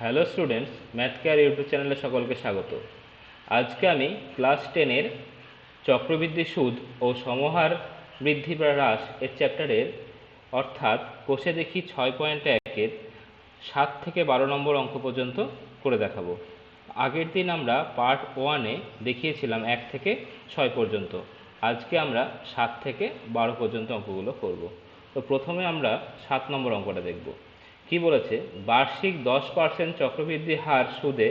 Hello students, math care YouTube চ্যানেলে সকলকে স্বাগত। আজকে আমি ক্লাস 10-এর চক্রবৃদ্ধি সুদ ও সমহার বৃদ্ধি বা হ্রাস এর চ্যাপ্টারের অর্থাৎ কোষে দেখি 6.1-এর 7 থেকে 12 নম্বর অঙ্ক পর্যন্ত করে দেখাবো। আগের দিন আমরা পার্ট 1-এ দেখিয়েছিলাম 1 থেকে 6 পর্যন্ত। আজকে আমরা 7 থেকে 12 পর্যন্ত অঙ্কগুলো করব। তো প্রথমে আমরা 7 নম্বর অঙ্কটা দেখব। কি বলেছে? বার্ষিক 10% চক্রবৃদ্ধি হার সুদে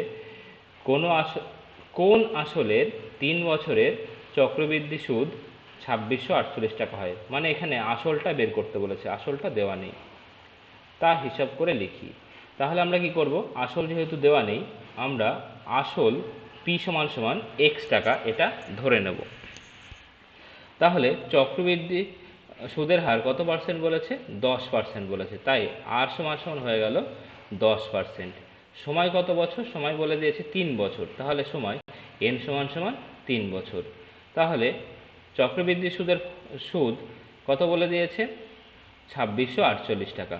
কোন আসলের 3 বছরের চক্রবৃদ্ধি সুদ 2648 টাকা হয়। মানে এখানে আসলটা বের করতে বলেছে, আসলটা দেওয়া নেই, তা হিসাব করে লিখি। তাহলে আমরা কি করব? আসল যেহেতু দেওয়া নেই, আমরা আসল পি সমান সমান x টাকা এটা ধরে নেব। তাহলে চক্রবৃদ্ধি সুদের হার কত পার্সেন্ট বলেছে? 10% বলেছে, তাই আর সমান সমান হয়ে গেল 10%। সময় কত বছর? সময় বলে দিয়েছে 3 বছর, তাহলে সময় n সমান সমান 3 বছর। তাহলে চক্রবৃদ্ধি সুদ কত বলে দিয়েছে? 2648 টাকা।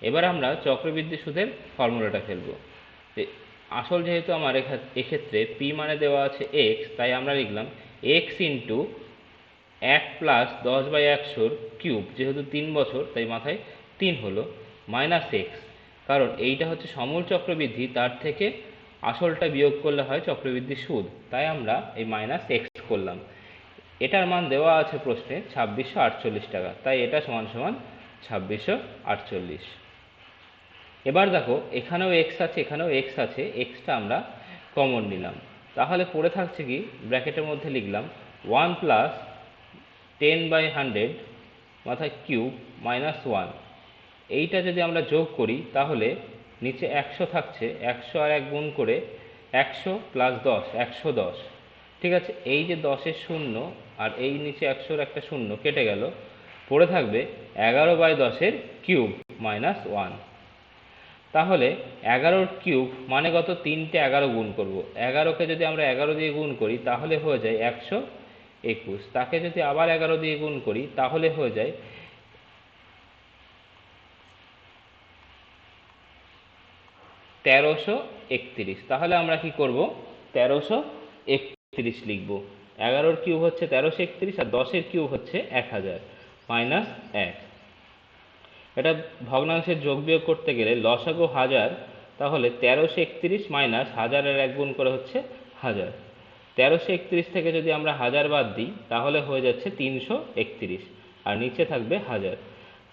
এবার আমরা চক্রবৃদ্ধি সুদের ফর্মুলাটা ফেলব। আসল যেহেতু আমার এক্ষেত্রে পি মানে দেওয়া আছে x, তাই আমরা লিখলাম x ইন্টু 1 প্লাস 10/100 কিউব, যেহেতু 3 বছর তাই মাথায় 3 হলো, মাইনাস এক্স, কারণ এইটা হচ্ছে সমূল চক্রবৃদ্ধি, তার থেকে আসলটা বিয়োগ করলে হয় চক্রবৃদ্ধি সুদ, তাই আমরা এই মাইনাস এক্স করলাম। এটার মান দেওয়া আছে প্রশ্নে 2648 টাকা, তাই এটা সমান সমান 2648। এবার দেখো এখানেও এক্স আছে, এখানেও এক্স আছে, এক্সটা আমরা কমন নিলাম, তাহলে পড়ে থাকছে কি? ব্র্যাকেটের মধ্যে লিখলাম 1 প্লাস 10/100 মাথায় কিউব মাইনাস 1। এইটা যদি আমরা যোগ করি তাহলে নিচে 100 থাকছে, 100 আর 1 গুণ করে 100 প্লাস 10 110। ঠিক আছে, এই যে 10-এর শূন্য আর এই নিচে 100-র একটা শূন্য কেটে গেল, পড়ে থাকবে 11/10-এর কিউব মাইনাস 1। তাহলে 11-র কিউব মানে কত? 3টে 11 গুণ করব। 11কে যদি আমরা 11 দিয়ে গুণ করি তাহলে হয়ে যায় 121। তাকে যদি আবার 11 দিয়ে গুণ করি তাহলে হয়ে যায় 1331। তাহলে আমরা কি করব? 1331 লিখব। 11-র কিউব হচ্ছে 1331 আর 10-এর কিউব হচ্ছে 1000 মাইনাস 1। এটা ভগ্নাংশের যোগ বিয়োগ করতে গেলে লসাগু 1000, তাহলে 1331 মাইনাস 1000-এর 1 গুণ করে হচ্ছে 1000। 1331 থেকে যদি আমরা 1000 বাদ দিই তাহলে হয়ে যাচ্ছে 331 আর নিচে থাকবে 1000।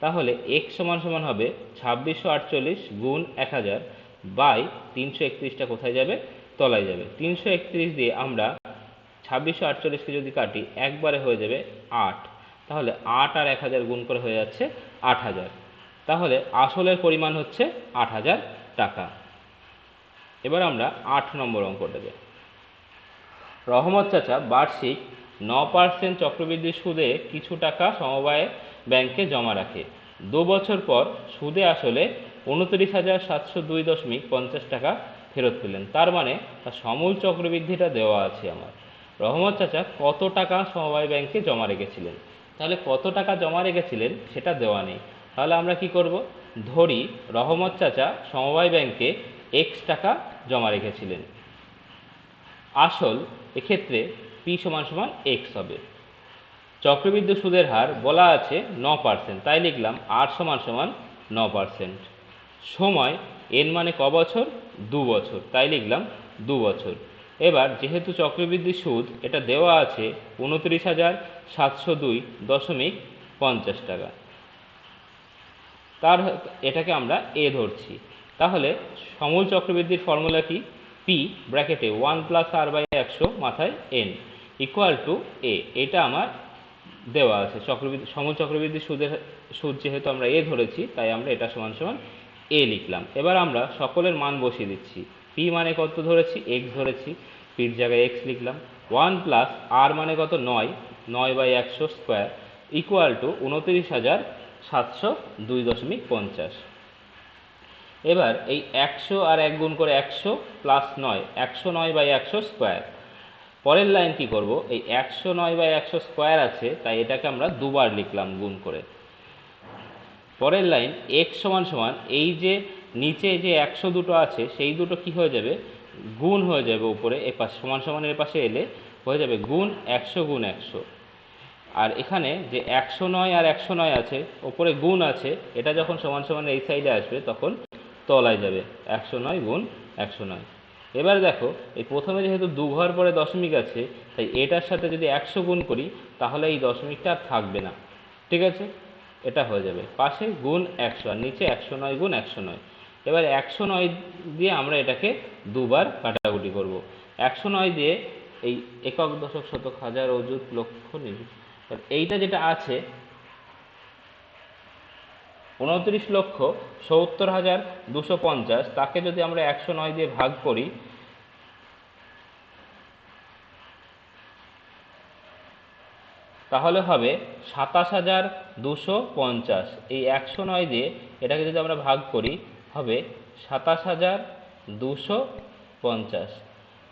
তাহলে x সমান সমান হবে 2648 গুণ 1000 বাই 331টা কোথায় যাবে? তলায় যাবে। 331 দিয়ে আমরা 2648কে যদি কাটি একবারে হয়ে যাবে 8, তাহলে 8 আর 1000 গুণ করে হয়ে যাচ্ছে 8000। তাহলে আসলের পরিমাণ হচ্ছে 8000 টাকা। এবার আমরা 8 নম্বর অঙ্কটা দেব। রহমত চাচা বার্ষিক 9% চক্রবৃদ্ধি সুদে কিছু টাকা সমবায় ব্যাংকে জমা রাখে। 2 বছর পর সুদে আসলে 29,702.50 টাকা ফেরত পেলেন। তার মানে তার সমূল চক্রবৃদ্ধিটা দেওয়া আছে আমার। রহমত চাচা কত টাকা সমবায় ব্যাংকে জমা রেখেছিলেন? তাহলে কত টাকা জমা রেখেছিলেন সেটা দেওয়া নেই, তাহলে আমরা কি করব? ধরি রহমত চাচা সমবায় ব্যাংকে x টাকা জমা রেখেছিলেন। আসল এক্ষেত্রে পি সমান সমান এক্স হবে। চক্রবৃদ্ধি সুদের হার বলা আছে 9%, তাই লিখলাম আর সমান সমান 9%। সময় এন মানে ক বছর? 2 বছর, তাই লিখলাম 2 বছর। এবার যেহেতু চক্রবৃদ্ধি সুদ এটা দেওয়া আছে 29,702.50 টাকা, এটাকে আমরা এ ধরছি। তাহলে সমূল চক্রবৃদ্ধির ফর্মুলা কি? পি ব্র্যাকেটে 1 প্লাস আর বাই 100 মাথায় এন ইকুয়াল টু এ। এটা আমার দেওয়া আছে। সমূল চক্রবৃদ্ধি সুদ যেহেতু আমরা এ ধরেছি তাই আমরা এটা সমান সমান এ লিখলাম। এবার আমরা সকলের মান বসিয়ে দিচ্ছি। পি মানে কত ধরেছি? এক্স ধরেছি, পির জায়গায় এক্স লিখলাম। 1 প্লাস আর মানে কত? 9/100 স্কোয়ার ইকুয়াল টু 29,702.50। এবার এই 100 আর 1 গুণ করে 100 প্লাস 9, 109/100 স্কোয়ার। পরের লাইন কি করব? এই 109/100 স্কোয়ার আছে, তাই এটাকে আমরা দুবার লিখলাম গুণ করে। পরের লাইন x সমান সমান এই যে নিচে যে 100 দুটো আছে সেই দুটো কি হয়ে যাবে, গুণ হয়ে যাবে উপরে এপাশ সমান সমান এর পাশে এলে হয়ে যাবে গুণ 100 গুণ 100। আর এখানে যে 109 আর 109 আছে ওপরে গুণ আছে, এটা যখন সমান সমান এই সাইডে আসবে তখন তলায় যাবে 109 গুণ 109। এবার দেখো এই প্রথমে যেহেতু দু ঘর পরে দশমিক আছে তাই এটার সাথে যদি 100 গুণ করি তাহলে এই দশমিকটা আর থাকবে না, ঠিক আছে, এটা হয়ে যাবে পাশে গুণ 100 আর নিচে 109 গুণ 109। এবার 109 দিয়ে আমরা এটাকে দুবার কাটাকুটি করব। 109 দিয়ে এই একক দশক শতক হাজার অযুত লক্ষ নিযুত এইটা যেটা আছে 29,70,250 তাকে যদি আমরা 109 দিয়ে ভাগ করি তাহলে হবে 27,250। এই 109 দিয়ে এটাকে যদি আমরা ভাগ করি হবে 27,250।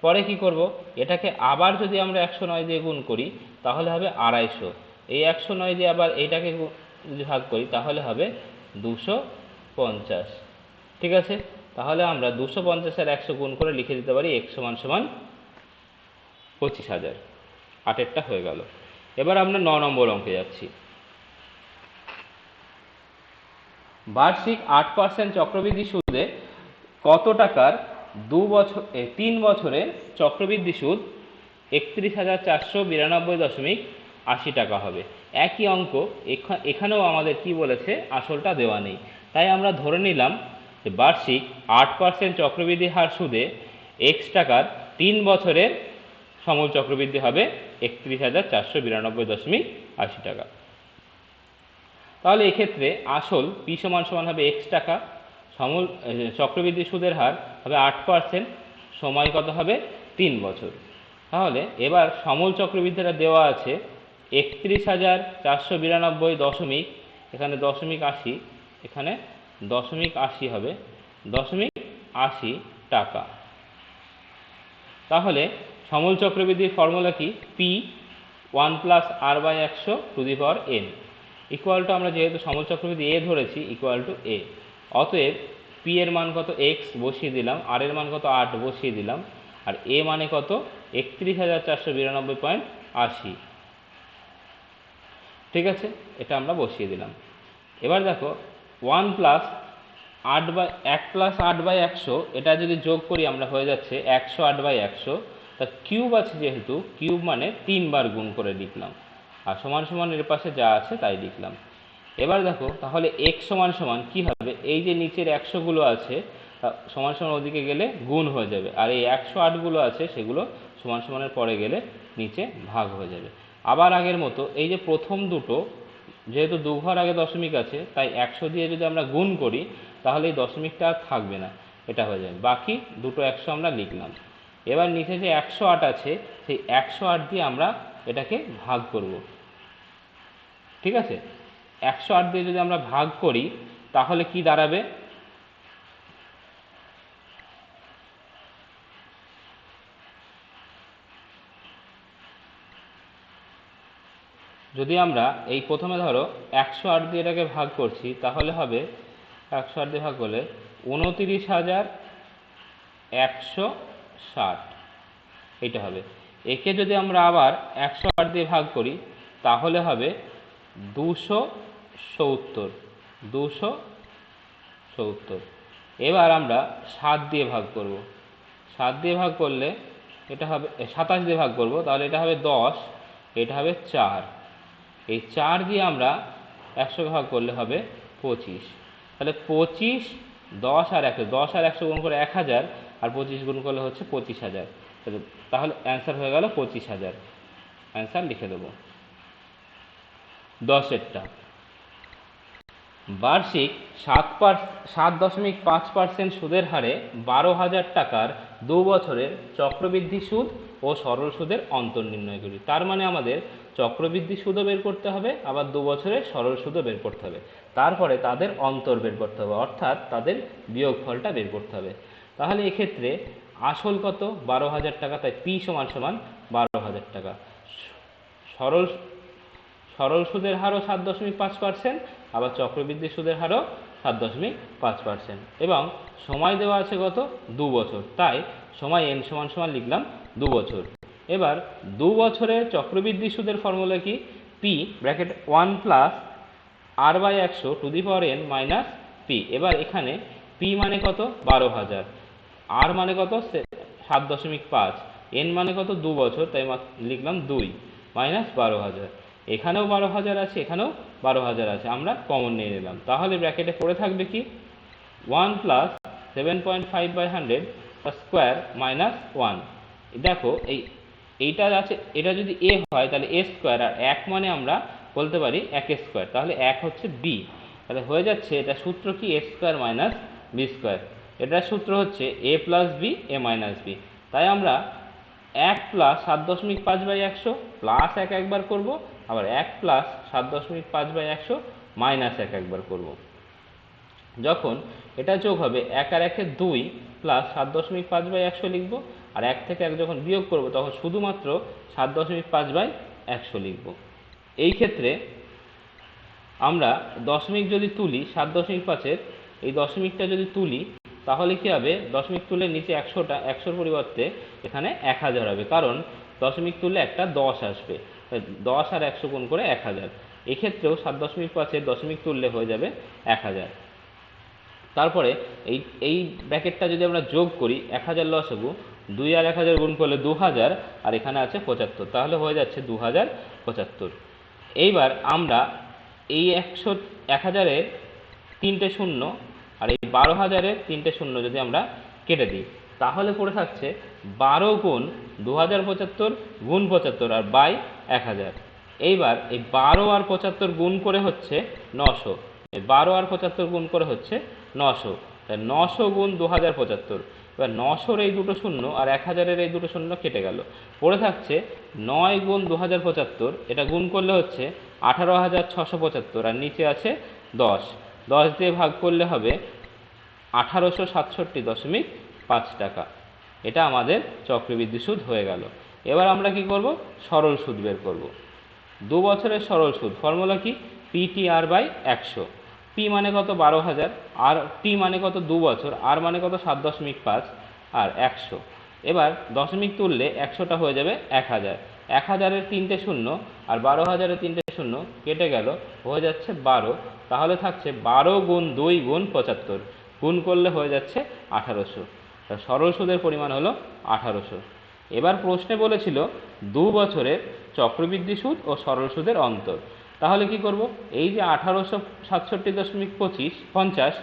পরে কি করব, এটাকে আবার যদি আমরা 109 দিয়ে গুণ করি তাহলে হবে 250। এই 109 দিয়ে আবার এইটাকে যদি ভাগ করি তাহলে হবে 250, ঠিক আছে। তাহলে আমরা 250 আর 100 গুণ করে লিখে দিতে পারি x সমান সমান 25,000। 8এরটা হয়ে গেল। এবার আমরা 9 নম্বর অঙ্কে যাচ্ছি। বার্ষিক 8% চক্রবৃদ্ধি সুদে কত টাকার 3 বছরের চক্রবৃদ্ধি সুদ 31,492.80 টাকা হবে। একই অঙ্ক এখানেও আমাদের কি বলেছে, আসলটা দেওয়া নেই, তাই আমরা ধরে নিলাম যে বার্ষিক 8% চক্রবৃদ্ধি হার সুদে x টাকার 3 বছরের সমূল চক্রবৃদ্ধি হবে 31,492.80 টাকা। তাহলে এক্ষেত্রে আসল p সমান সমান হবে x টাকা, সমূল চক্রবৃদ্ধি সুদের হার হবে 8%, সময় কত হবে 3 বছর। তাহলে এবার সমূল চক্রবৃদ্ধিটা দেওয়া আছে 31,492 দশমিক, এখানে দশমিক 80, এখানে দশমিক 80 হবে, দশমিক 80 টাকা। তাহলে সমূল চক্রবৃদ্ধির ফর্মুলা কি, p 1 + r/100 ইকুয়াল টু, আমরা যেহেতু সমূল চক্রবৃদ্ধি a ধরেছি ইকুয়াল টু a, অতএব p এর মান কত x বসিয়ে দিলাম, r এর মান কত 8 বসিয়ে দিলাম, আর a মানে কত 31,492.80, ঠিক আছে, এটা আমরা বসিয়ে দিলাম। এবার দেখো 1 + 8/100 এটা যদি যোগ করি আমরা হয়ে যাচ্ছে 108/100, তার কিউব আছে যেহেতু কিউব মানে 3 বার গুণ করে লিখলাম, আর সমান সমান এর পাশে যা আছে তাই লিখলাম। এবার দেখো তাহলে x সমান সমান কি হবে, এই যে নিচের 100 গুলো আছে সমান সমান ওদিকে গেলে গুণ হয়ে যাবে, আর এই 108 গুলো আছে সেগুলো সমান সমানের পরে গেলে নিচে ভাগ হয়ে যাবে। আবার আগের মতো এই যে প্রথম দুটো যেহেতু দু ঘর আগে দশমিক আছে তাই 100 দিয়ে যদি আমরা গুণ করি তাহলে এই দশমিকটা আর থাকবে না, এটা হয়ে যাবে, বাকি দুটো 100 আমরা লিখলাম। এবার নিচে যে 108 আছে সেই 108 দিয়ে আমরা এটাকে ভাগ করব, ঠিক আছে। 108 দিয়ে যদি আমরা ভাগ করি তাহলে কি দাঁড়াবে, যদি আমরা এই প্রথমে ধরো 108 দিয়ে এটাকে ভাগ করছি তাহলে হবে 108 দিয়ে ভাগ করলে 29,160, এইটা হবে। একে যদি আমরা আবার 108 দিয়ে ভাগ করি তাহলে হবে 270। এবার আমরা 7 দিয়ে ভাগ করব, 7 দিয়ে ভাগ করলে এটা হবে 27 দিয়ে ভাগ করব, তাহলে এটা হবে 10, এটা হবে 4, এই 4 দিয়ে আমরা 100 ভাগ করলে হবে 25, তাহলে 25, 10 আর 100, 10 আর 100 গুণ করে 1000, আর 25 গুণ করলে হচ্ছে 25,000, তাহলে অ্যান্সার হয়ে গেল 25,000। অ্যান্সার লিখে দেব। 10এরটা বার্ষিক 7.5% সুদের হারে 12,000 টাকার 2 বছরের চক্রবৃদ্ধি সুদ ও সরল সুদের অন্তর নির্ণয় করি। তার মানে আমাদের চক্রবৃদ্ধি সুদও বের করতে হবে, আবার 2 বছরের সরল সুদও বের করতে হবে, তারপরে তাদের অন্তর বের করতে হবে, অর্থাৎ তাদের বিয়োগফলটা বের করতে হবে। তাহলে এক্ষেত্রে আসল কত 12,000 টাকা, তাই p সমান সমান 12,000 টাকা। সরল সুদের হারও 7.5%, আবার চক্রবৃদ্ধি সুদের হারও 7.5%। এবং সময় দেওয়া আছে কত? 2 বছর, তাই সময় n সমান সমান লিখলাম 2 বছর। এবার 2 বছরের চক্রবৃদ্ধি সুদের ফর্মুলা কি? p bracket 1 plus r/100 to the power n minus p। এবার এখানে p মানে কত? 12,000, r মানে কত? 7.5, n মানে কত? 2 বছর, তাই লিখলাম 2 মাইনাস 12,000। এখানেও 12,000 আছে, এখানেও 12,000 আছে, আমরা কমন নিয়ে নিলাম। তাহলে ব্র্যাকেটে পড়ে থাকবে কি? 1 প্লাস 7.5/100 স্কোয়ার মাইনাস 1। দেখো এইটা আছে, এটা যদি a হয় তাহলে a স্কোয়ার, আর 1 মানে আমরা বলতে পারি 1 স্কোয়ার, তাহলে 1 হচ্ছে b। তাহলে হয়ে যাচ্ছে এটা সূত্র কি? a square minus b square. এটার সূত্র হচ্ছে a plus b a minus b। তাই আমরা 1 প্লাস 7.5/100 প্লাস 1 একবার করব, আবার 1 প্লাস 7.5/100 মাইনাস 1 একবার করব। যখন এটা যোগ হবে 1 আর 1 2 প্লাস 7.5/100 লিখব, আর 1 থেকে 1 যখন বিয়োগ করব তখন শুধুমাত্র 7.5/100 লিখব। এই ক্ষেত্রে আমরা দশমিক যদি তুলি 7.5-এর, এই দশমিকটা যদি তুলি তাহলে কি হবে? দশমিক তুলে নিচে 100টা, 100-র পরিবর্তে এখানে 1000 হবে, কারণ দশমিক তুললে একটা 10 আসবে। 10 আর 100 গুণ করে 1000। এক্ষেত্রেও 7.5-এর দশমিক তুললে হয়ে যাবে 1000। তারপরে এই ব্র্যাকেটটা যদি আমরা যোগ করি 1000 লসাগু, 2 আর 1000 গুণ করলে 2000, আর এখানে আছে 75, তাহলে হয়ে যাচ্ছে 2075। এইবার আমরা এই 1000-এর 3টে শূন্য আর এই 12,000-এর 3টে শূন্য যদি আমরা কেটে দিই তাহলে পড়ে থাকছে 12 গুণ 2075 গুণ 75 আর বাই 1000। এইবার এই 12 আর 75 গুণ করে হচ্ছে 900, এই 12 আর 75 গুণ করে হচ্ছে 900, তাই 900 গুণ 2075। এবার 900-র এই দুটো শূন্য আর 1000-এর এই দুটো শূন্য কেটে গেল, পড়ে থাকছে 9 গুণ 2075, এটা গুণ করলে হচ্ছে 18,675, আর নিচে আছে 10, 10 দিয়ে ভাগ করলে হবে 1867.5 টাকা। এটা আমাদের চক্রবৃদ্ধি সুদ হয়ে গেল। এবার আমরা কি করব? সরল সুদ বের করব। 2 বছরের সরল সুদ ফর্মুলা কি? PTR/100। p মানে কত? 12,000, আর t মানে কত? 2 বছর, r মানে কত? 7.5 আর 100। এবার দশমিক তুললে 100টা হয়ে যাবে 1000, 1000-এর 3টে শূন্য আর 12,000-এর 3টে শূন্য কেটে গেল, হয়ে যাচ্ছে 12। তাহলে থাকছে 12 গুণ 2 গুণ 75, গুণ করলে হয়ে যাচ্ছে 1800। সরল সুদের পরিমাণ হলো 1800। এবার প্রশ্নে বলেছিল 2 বছরের চক্রবৃদ্ধি সুদ ও সরল সুদের অন্তর। তাহলে কি করব? এই যে 1867.50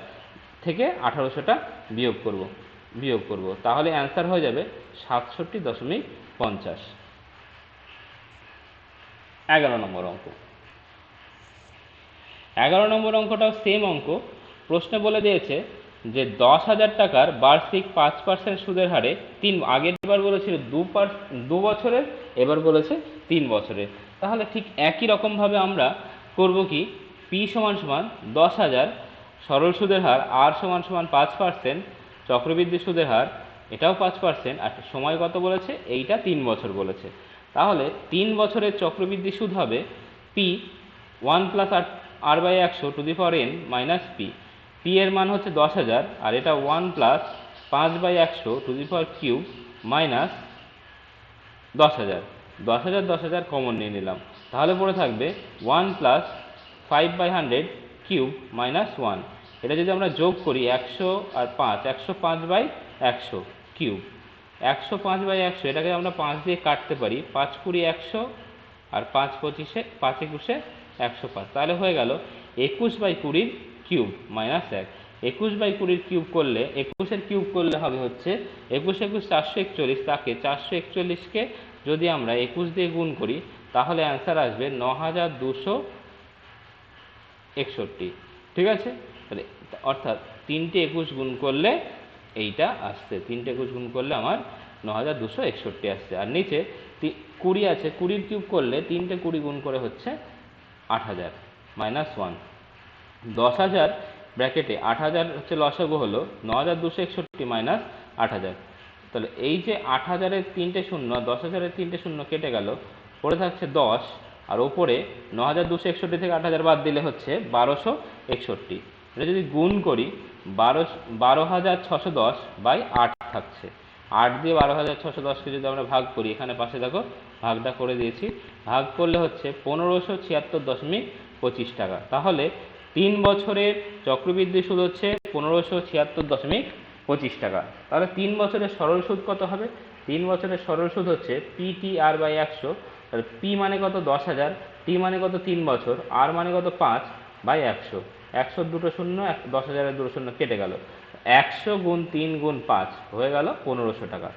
থেকে 1800টা বিয়োগ করব, তাহলে অ্যান্সার হয়ে যাবে 67.50। 11 নম্বর অঙ্ক। 11 নম্বর অঙ্কটাও সেম অঙ্ক। প্রশ্নে বলে দিয়েছে যে 10,000 টাকার বার্ষিক 5% সুদের হারে আগের বার বলেছিল 2 বছরের, এবার বলেছে 3 বছরের। তাহলে ঠিক একই রকমভাবে আমরা করব কি? p সমান সমান 10,000 সরল সুদের হার, r সমান সমান 5%, চক্রবৃদ্ধি সুদের হার এটাও 5%, আর সময় কত বলেছে? এইটা 3 বছর বলেছে। তাহলে 3 বছরের চক্রবৃদ্ধি সুদ হবে p 1 plus r/100 to the power n minus p। p এর মান হচ্ছে 10,000, আর এটা 1 plus 5/100 to the power cube minus 10,000। 10,000 common নিয়ে নিলাম, তাহলে পড়ে থাকবে 1 প্লাস 5/100 কিউব মাইনাস 1। এটা যদি আমরা যোগ করি 100 আর 5, 105/100 কিউব, 105/100 এটাকে আমরা 5 দিয়ে কাটতে পারি, 5 কুড়ি 100 আর 5 পঁচিশে 5 একুশে 105, তাহলে হয়ে গেল 21/20 কিউব মাইনাস 1। 21/20 কিউব করলে 21-এর কিউব করলে হবে হচ্ছে 21 21 441, তাকে 441-কে যদি আমরা 21 দিয়ে গুণ করি তাহলে অ্যান্সার আসবে 9,261। ঠিক আছে? তাহলে অর্থাৎ 3টে 21 গুণ করলে এইটা আসছে, 3টে 21 গুণ করলে আমার 9,261 আসছে। আর নিচে 20 আছে, 20-র কিউব করলে 3টে 20 গুণ করে হচ্ছে 8,000 মাইনাস 1। 10,000 ব্র্যাকেটে 8,000 হচ্ছে লসাগু, হলো 9,261 মাইনাস 8,000। তাহলে এই যে 8,000-এর 3টে শূন্য, 10,000-এর 3টে শূন্য কেটে গেল, পড়ে থাকছে 10, আর ওপরে 9,261 থেকে 8,000 বাদ দিলে হচ্ছে 1,261। এটা যদি গুণ করি 12,610/8 থাকছে। 8 দিয়ে 12,610কে যদি আমরা ভাগ করি, এখানে পাশে দেখো ভাগটা করে দিয়েছি, ভাগ করলে হচ্ছে 1576.25 টাকা। তাহলে 3 বছরের চক্রবৃদ্ধি সুদ হচ্ছে 1576.25 টাকা। তাহলে 3 বছরের সরল সুদ কত হবে? 3 বছরের সরল সুদ হচ্ছে PTR/100। তাহলে পি মানে কত? 10,000, টি মানে কত? 3 বছর, আর মানে কত? 5/100। 100 দুটো শূন্য, 10,000-এর দুটো শূন্য কেটে গেল। 100 গুণ 3 গুণ 5 হয়ে গেল 1500 টাকা।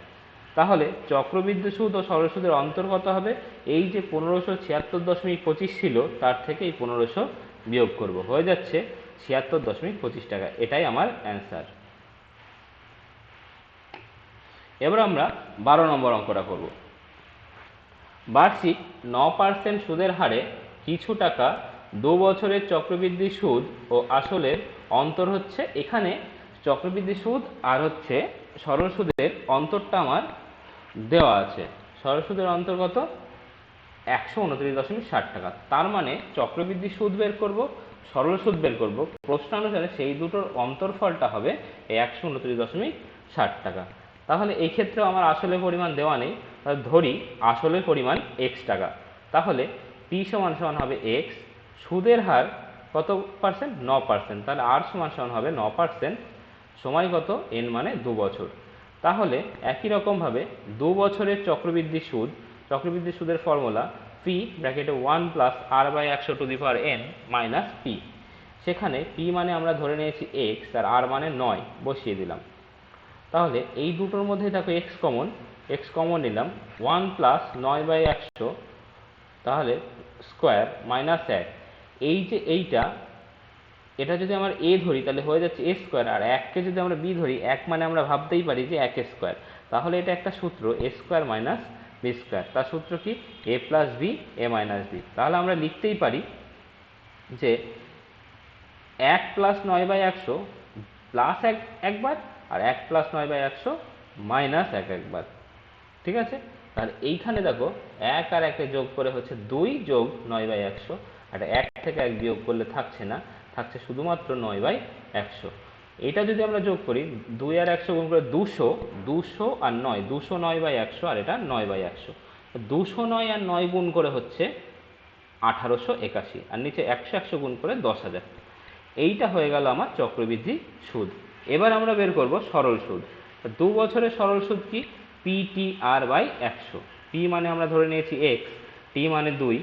তাহলে চক্রবৃদ্ধি সুদ ও সরল সুদের অন্তর কত হবে? এই যে 1576.25 ছিল, তার থেকে এই 1500 বিয়োগ করব, হয়ে যাচ্ছে 76.25 টাকা। এটাই আমার অ্যান্সার। এবার আমরা 12 নম্বর অঙ্কটা করব। বার্ষিক 9% সুদের হারে কিছু টাকা 2 বছরের চক্রবৃদ্ধি সুদ ও আসলের অন্তর হচ্ছে। এখানে চক্রবৃদ্ধি সুদ আর হচ্ছে সরল সুদের অন্তরটা আমার দেওয়া আছে। সরল সুদের অন্তর কত? 129.60 টাকা। তার মানে চক্রবৃদ্ধি সুদ বের করব, সরল সুদ বের করব, প্রশ্নানুসারে সেই দুটোর অন্তরফলটা হবে এই 129.60 টাকা। তাহলে এই ক্ষেত্রেও আমার আসলের পরিমাণ দেওয়া নেই, ধরি আসলের পরিমাণ x টাকা। তাহলে p সমান সমান হবে x, সুদের হার কত পার্সেন্ট? 9%। তাহলে r সমান সমান হবে 9%, সময় কত? n মানে 2 বছর। তাহলে একই রকমভাবে 2 বছরের চক্রবৃদ্ধি সুদ, চক্রবৃদ্ধি সুদের ফর্মুলা p ব্র্যাকেটে 1 প্লাস r/100n মাইনাস p। সেখানে p মানে আমরা ধরে নিয়েছি x আর r মানে 9 বসিয়ে দিলাম। তাহলে এই দুটোর মধ্যে দেখো x কমন নিলাম, 1 প্লাস 9/100 তাহলে স্কোয়ার মাইনাস 1। এই যে এইটা, এটা যদি আমরা a ধরি তাহলে হয়ে যাচ্ছে a স্কোয়ার, আর 1কে যদি আমরা b ধরি, 1 মানে আমরা ভাবতেই পারি যে 1 স্কোয়ার। তাহলে এটা একটা সূত্র, a square minus b square. তার সূত্র কি? a plus b a minus b। তাহলে আমরা লিখতেই পারি যে 1 প্লাস 9/100 প্লাস 1 একবার, আর 1 প্লাস 9/100 মাইনাস 1 একবার। ঠিক আছে? তাহলে এইখানে দেখো 1 আর 1 যোগ করে হচ্ছে 2 যোগ 9/100, আর 1 থেকে 1 বিয়োগ করলে থাকছে না, থাকছে শুধুমাত্র 9/100। এটা যদি আমরা যোগ করি, 2 আর 100 গুণ করে 200, 200 আর 9, 209/100, আর এটা 9/100। 209 আর 9 গুণ করে হচ্ছে 1881, আর নিচে 100 গুণ করে 10,000। এইটা হয়ে গেল আমার চক্রবৃদ্ধি সুদ। এবার আমরা বের করব সরল সুদ। 2 বছরের সরল সুদ কি? PTR/100। p মানে আমরা ধরে নিয়েছি x, t মানে 2,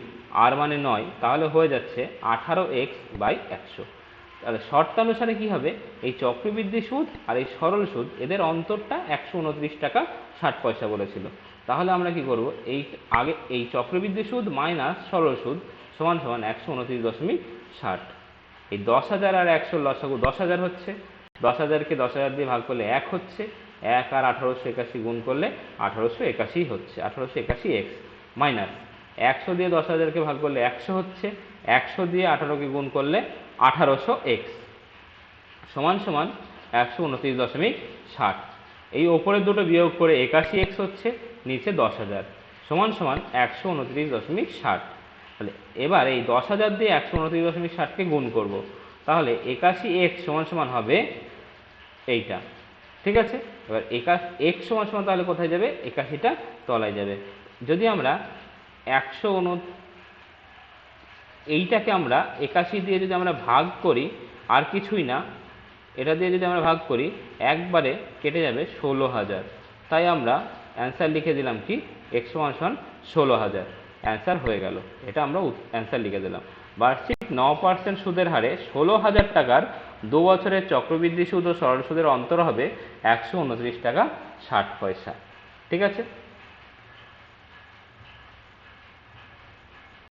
r মানে 9, তাহলে হয়ে যাচ্ছে 18x/100। তাহলে শর্তানুসারে কি হবে? এই চক্রবৃদ্ধি সুদ আর এই সরল সুদ, এদের অন্তরটা 129 টাকা 60 পয়সা বলেছিল। তাহলে আমরা কি করব? এই চক্রবৃদ্ধি সুদ মাইনাস সরল সুদ সমান সমান 129.60। এই 10,000 আর 100 লসাগু 10,000 হচ্ছে, 10,000কে 10,000 দিয়ে ভাগ করলে 1 হচ্ছে, 1 আর 1881 গুণ করলে 1881 হচ্ছে, 1881x মাইনাস 100 দিয়ে 10,000কে ভাগ করলে 100 হচ্ছে, 100 দিয়ে 18কে গুণ করলে 1800x সমান সমান 129.60। এই ওপরের দুটো বিয়োগ করে 81x হচ্ছে, নিচে 10,000 সমান সমান 129.60। তাহলে এবার এই 10,000 দিয়ে 129.60কে গুণ করব, তাহলে 81x সমান সমান হবে এইটা। ঠিক আছে? এবার x সমান সমান তাহলে কোথায় যাবে? 81টা তলায় যাবে। যদি আমরা 129, এইটাকে আমরা 81 দিয়ে যদি আমরা ভাগ করি, আর কিছুই না, এটা দিয়ে যদি আমরা ভাগ করি, একবারে কেটে যাবে 16,000। তাই আমরা অ্যান্সার লিখে দিলাম কি? x সমান সমান 16,000। অ্যান্সার হয়ে গেল, এটা আমরা অ্যান্সার লিখে দিলাম। বার্ষিক 9% সুদের হারে 16,000 টাকার 2 বছরের চক্রবৃদ্ধি সুদ ও সরল সুদের অন্তর হবে 129 টাকা 60 পয়সা। ঠিক আছে?